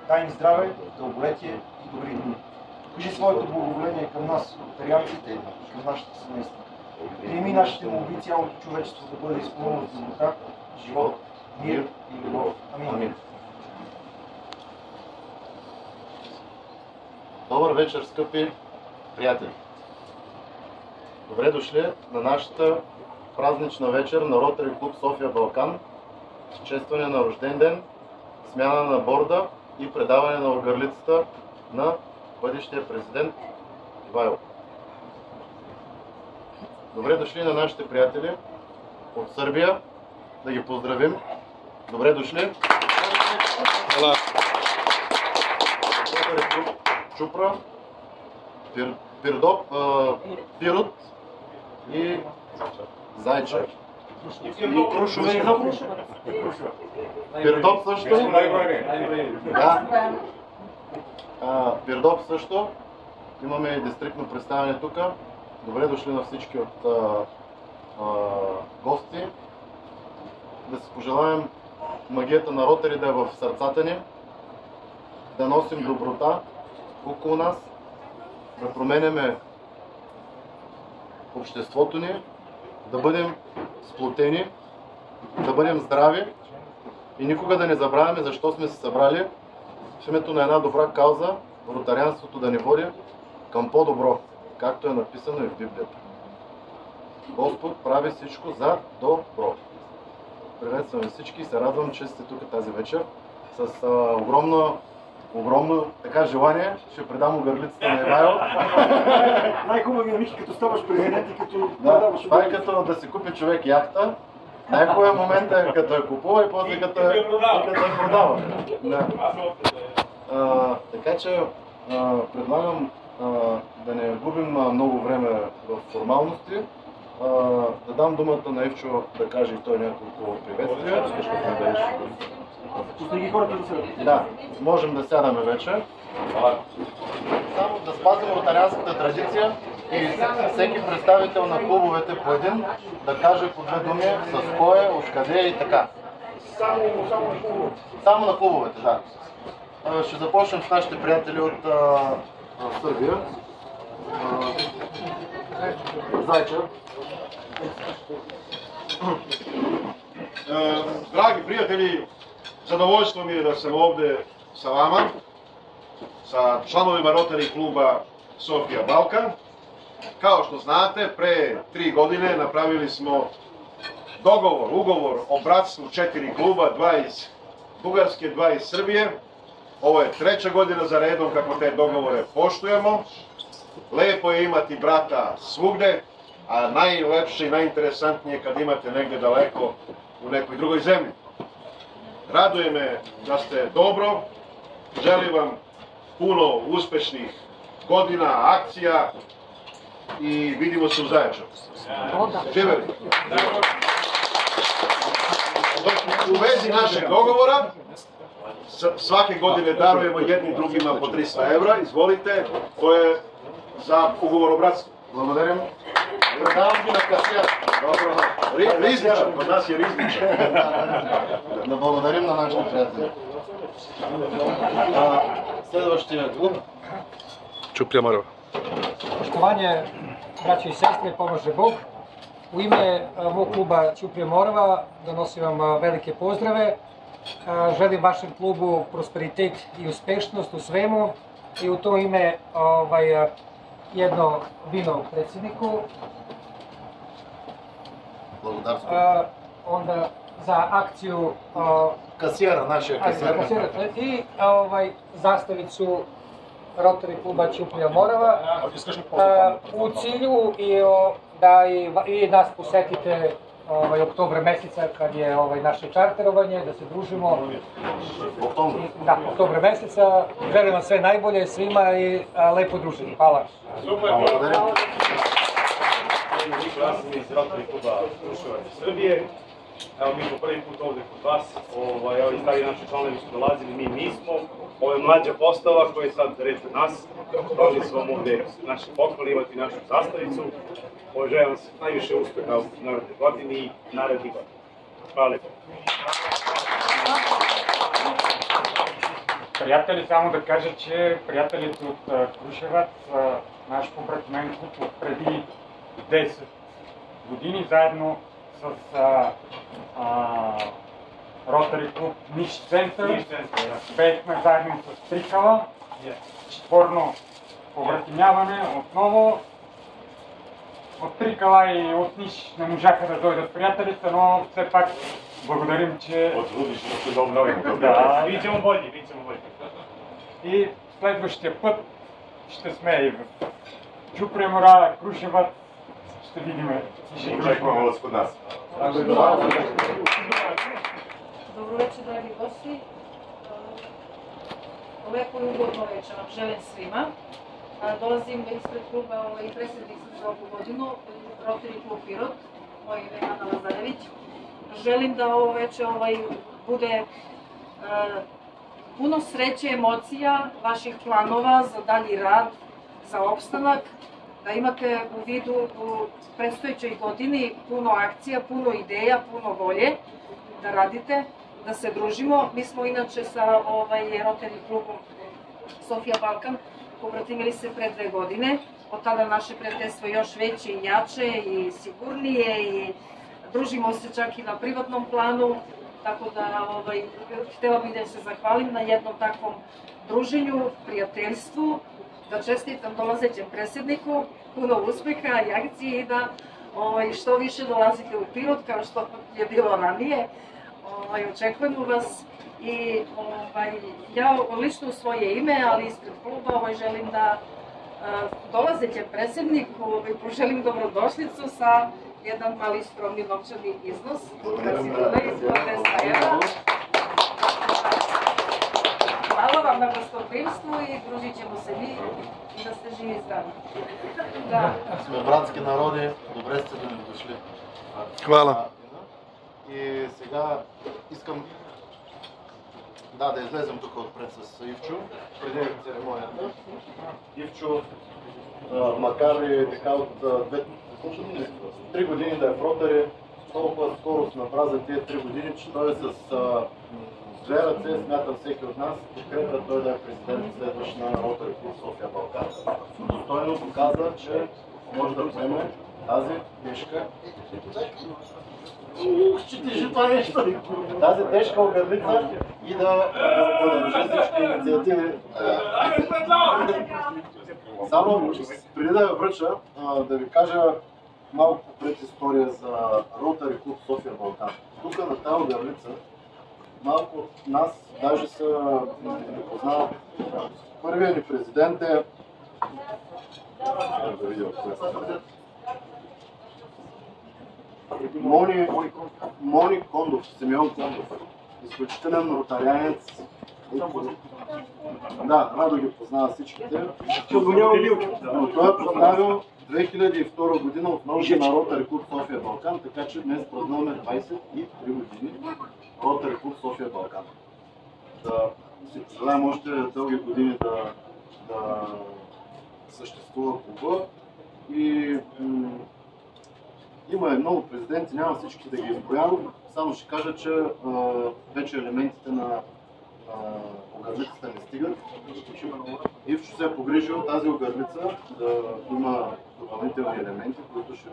Дай ни здраве, дълголетие и добри дни. Покажи своето благоволение към нас, ротарианците, към нашите семейства. Приеми нашите молби цялото човечество да бъде изпълнено с доброта, живот, мир и любов. Амин. Добър вечер, скъпи приятели! Добре дошли на нашата празнична вечер на Ротари клуб София Балкан с честване на рожден ден, смяна на борда и предаване на оргарлицата на бъдещия президент Ивайло. Добре дошли на нашите приятели от Сърбия, да ги поздравим. Добре дошли! Ротари клуб Чупра, Пирот и Зайчев. Пирдоп също. Да. Пирдоп също. Имаме и дистриктно представяне тук. Добре дошли на всички от гости. Да си пожелаем магията на Ротари да е в сърцата ни, да носим доброта около нас, да променяме обществото ни, да бъдем сплотени, да бъдем здрави и никога да не забравяме защо сме се събрали в името на една добра кауза, ротарианството да ни води към по-добро, както е написано и в Библията. Господ прави всичко за добро. Приветствам всички и се радвам, че сте тук тази вечер. С огромно така желание ще предам огърлицата на Ивайло. Най-хубави Мики, като ставаш президент и като... Да, това е като да си купи човек яхта. Най-хубавият момент е като я купува и после като я продава. Да. Така че предлагам да не губим много време в формалности. Да дам думата на Ивчо да каже и той няколко приветствия. Да, можем да сядаме вече. Само да спазим ротарианската традиция и всеки представител на клубовете по един да каже по две думи с кой е, откъде и така. Само на клубовете, да. Ще започнем с нашите приятели от Сърбия. Зайчев. Драги приятели, zadovoljstvo mi je da sam ovdje sa vama, sa članovima Rotary kluba Sofija Balkan. Kao što znate, pre 3 godine napravili smo ugovor o bratstvu 4 kluba, 2 iz Bugarske, 2 iz Srbije. Ovo je 3. godina za redom kako te dogovore poštujemo. Lepo je imati brata svugde, a najlepše i najinteresantnije kad imate negdje daleko u nekoj drugoj zemlji. Raduje me da ste dobro, želim vam puno uspešnih godina, akcija i vidimo se u Zaječaru. Živeli! U vezi našeg dogovora, svake godine darujemo jednim drugima po 300 evra, izvolite, to je za ugovor o bratstvu. Благодарим. Предавам ги на касия. Добро. Ризничар, кod нас е ризничар. Да благодарим на нашите приятели. Следващия клуб. Čuprija Morava. Poštovanje, braće i sestre, pomaže Bog. U ime mog kluba Ćuprija Morava donosim vam velike pozdrave. Želim vašem klubu prosperitet i uspešnost u svemu i u to ime jedno vino predsjedniku. Благодарство. Onda za akciju Касиера, нашия касиер. i zastavicu Rotary kluba Ćuprija Morava u cilju da i nas posetite oktobra meseca kad je naše čarterovanje, da se družimo. Da, oktobra meseca. Želim vam sve najbolje svima i lepo druženje. Hvala. Ja sam iz Rotary kluba Kruševac iz Srbije. Evo mi smo prvi put ovde kod vas, ovi stari naši članovi su dolazili, mi nismo. Ovo je mlađa postava koja je sad red pred nas. Došli smo vam ovde naše poklone, imati našu zastavicu. Želim vam se najviše uspeha u narednoj godini i narednih godina. Hvala lepo. Приятели, само да кажа, че приятелите от Крушевац, наш побратимен клуб от преди 10 години, заедно с Ротари клуб Ниш Център, бехме заедно с Трикала, четворно побратимяване отново. От Трикала и от Ниш не можаха да дойдат приятелите, но все пак благодарим, че... От Рудиш ще много. Да. Видимо боли. И следващия път ще сме и в Ćuprija Morava, Kruševac, ще видим и ще Очакваме вас кod нас. Dobro večer, dragi gosti. Lepo i ugodno večer vam želim svima. Dolazim ispred kluba i predsjednik sam za ovu godinu, Rotary klub Pirot, moje ime je Ana Lazarević. Želim da ovo večer bude puno sreće, emocija, vaših planova za dalji rad, za opstanak, da imate u vidu u predstojećoj godini puno akcija, puno ideja, puno volje da radite, da se družimo. Mi smo inače sa Rotary klubom Sofija Balkan pobratimili se pre 2 godine. Od tada naše prijateljstvo je još veće i jače i sigurnije i družimo se čak i na privatnom planu. Tako da htjela bih da se zahvalim na jednom takvom druženju, prijateljstvu, da čestitam dolazećem predsjedniku, puno uspeha i akcije i da što više dolazite u Pirot kao što je bilo ranije. Očekujemo vas i ja lično u svoje ime, ali ispred kluba želim da dolazećem predsjedniku poželim dobrodošlicu sa jedan mali skromni novčani iznos. Hvala vam na gostoprimstvu i družit ćemo se mi i da ste živi i zdravi. Сме братски народи, добре сте да ни дошли. Hvala. И сега искам да излезем тук отпред с Ивчо, преди церемонията. Ивчо, макар и така от 3 години да е в Ротари, толкова скоро сме празни тези 3 години, че той е с 2 ръце, смятам всеки от нас, подкрепя той да е президент следващ на Ротари клуб София Балкан. Достойно показа, че може да поеме тази тежка тази тежка обявица и да продължи всички инициативи. Само преди да я връча, да ви кажа малко предистория за Ротари клуб София Балкан. Тук на тази обявица малко от нас даже са не познават. Първият ни президент е Мони Кондов, Симеон Кондов, изключителен ротарианец. Да, Радо ги познава всичките. Но той е поставил 2002 година основите на Ротари клуб София Балкан, така че днес празнуваме 23 години Ротари клуб София Балкан. Да си пожелаем още дълги години да съществува клуба и Има много президенти, няма всички да ги изброявам. Само ще кажа, че вече елементите на огърлицата не стигат. Ивчо се е погрижил тази огърлица да има допълнителни елементи, които ще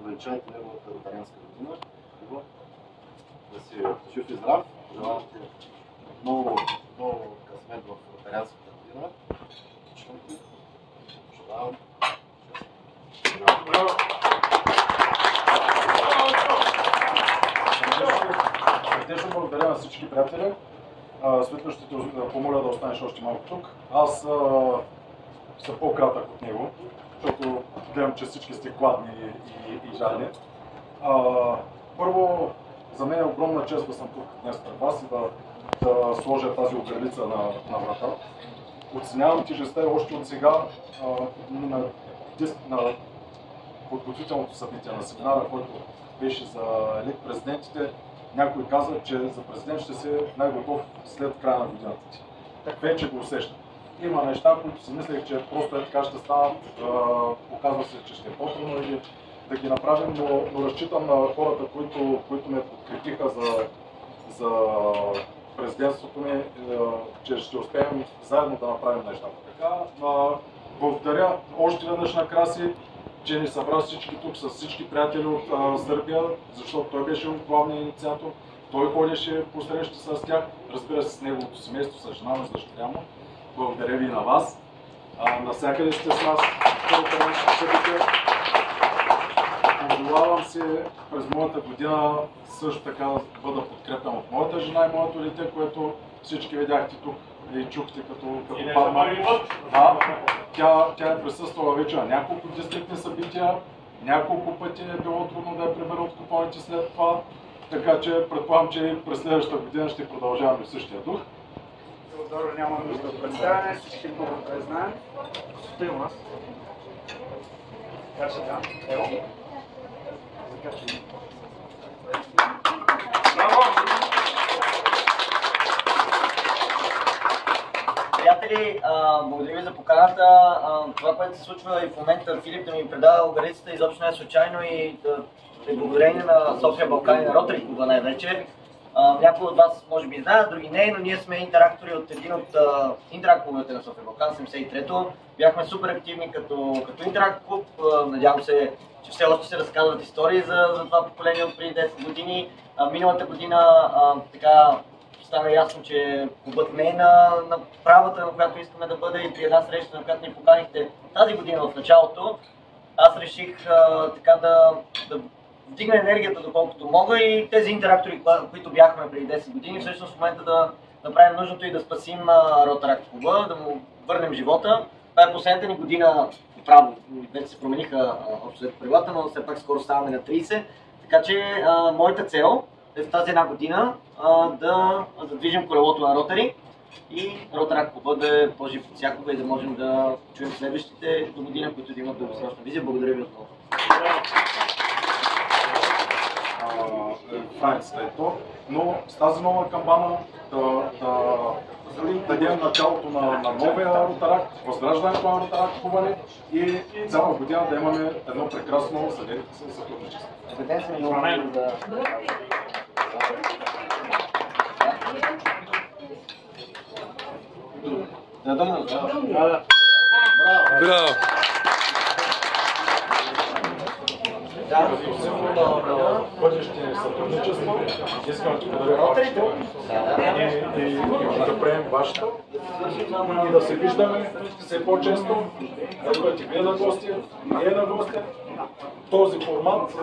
увеличават неговата ротарианска година. Да си жив и здрав. Желавам ти много късмет в ротарианската година. Желавам. Сърдечно благодаря на всички приятели. Светло ще те помоля да останеш още малко тук. Аз съм по-кратък от него, защото гледам, че всички сте гладни и жадни. Първо, за мен е огромна чест да съм тук днес пред вас и да сложа тази огърлица на врата. Оценявам тежестта и още от сега на подготвителното събитие на семинара, който беше за елект президентите. Някой каза, че за президент ще се най-готов след края на годината ти. Так вече го усещам. Има неща, които си мислех, че просто така ще станат, показва се, че ще е по-трудно или да ги направим, но разчитам на хората, които ме подкрепиха за президентството ми, че ще успеем заедно да направим нещата. Така, благодаря още веднъж на Краси, че ни събра всички тук с всички приятели от Сърбия, защото той беше главният инициатор. Той ходеше по срещи с тях, разбира се, с неговото семейство, с жена му, с дъщеря му. Благодаря ви и на вас. Навсякъде сте с нас. Пожелавам се през моята година също така да бъда подкрепен от моята жена и моето дете, което всички видяхте тук и чухте като парма. Тя е присъствала вече на няколко дистриктни събития, няколко пъти е било трудно да я прибера от купоните след това, така че предполагам, че през следващата година ще продължаваме в същия дух. Теодоро няма нужда от представяне, всички много добре знаем. Стои у нас. Така че да, ево. Приятели, благодаря ви за поканата. Това, което се случва и в момента, Филип да ми предава огърлицата, изобщо не е случайно и благодарение на София Балкани, на Ротари клуба най-вече. Някои от вас може би знаят, други не, но ние сме интерактори от един от интеракт клубовете на София Балкан, 73-то. Бяхме супер активни като интеракт клуб. Надявам се, че все още се разказват истории за това поколение от преди 10 години. Миналата година така стана ясно, че клубът не е на правата, на която искаме да бъде, и при една среща, на която ни поканихте тази година в началото, аз реших така да вдигна енергията доколкото мога и тези интерактори, които бяхме преди 10 години, всъщност в момента да направим нужното и да спасим Ротаракт клуба, да му върнем живота. Това е последната ни година право, вече се промениха общо правилата, но все пак скоро ставаме на 30. Така че моята цел е в тази една година да движим колелото на Ротари и Ротаракт клуба да е по-жив от всякога и да можем да чуем следващите до година, които да имат дългосрочна визия. Благодаря ви отново. Но с тази нова камбана да дадем началото на новия Ротаракт, възграждането на Ротаракт клуба и цяла година да имаме едно прекрасно сътрудничество. Браво! Като символ на бъдеще сътрудничество, искам да благодаря вашето и да приемем вашето и да се виждаме все по-често, да бъдете вие на гости, ние на гости. Този формат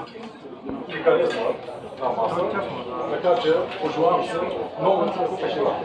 ни харесва на маса, така че пожелавам се много такива.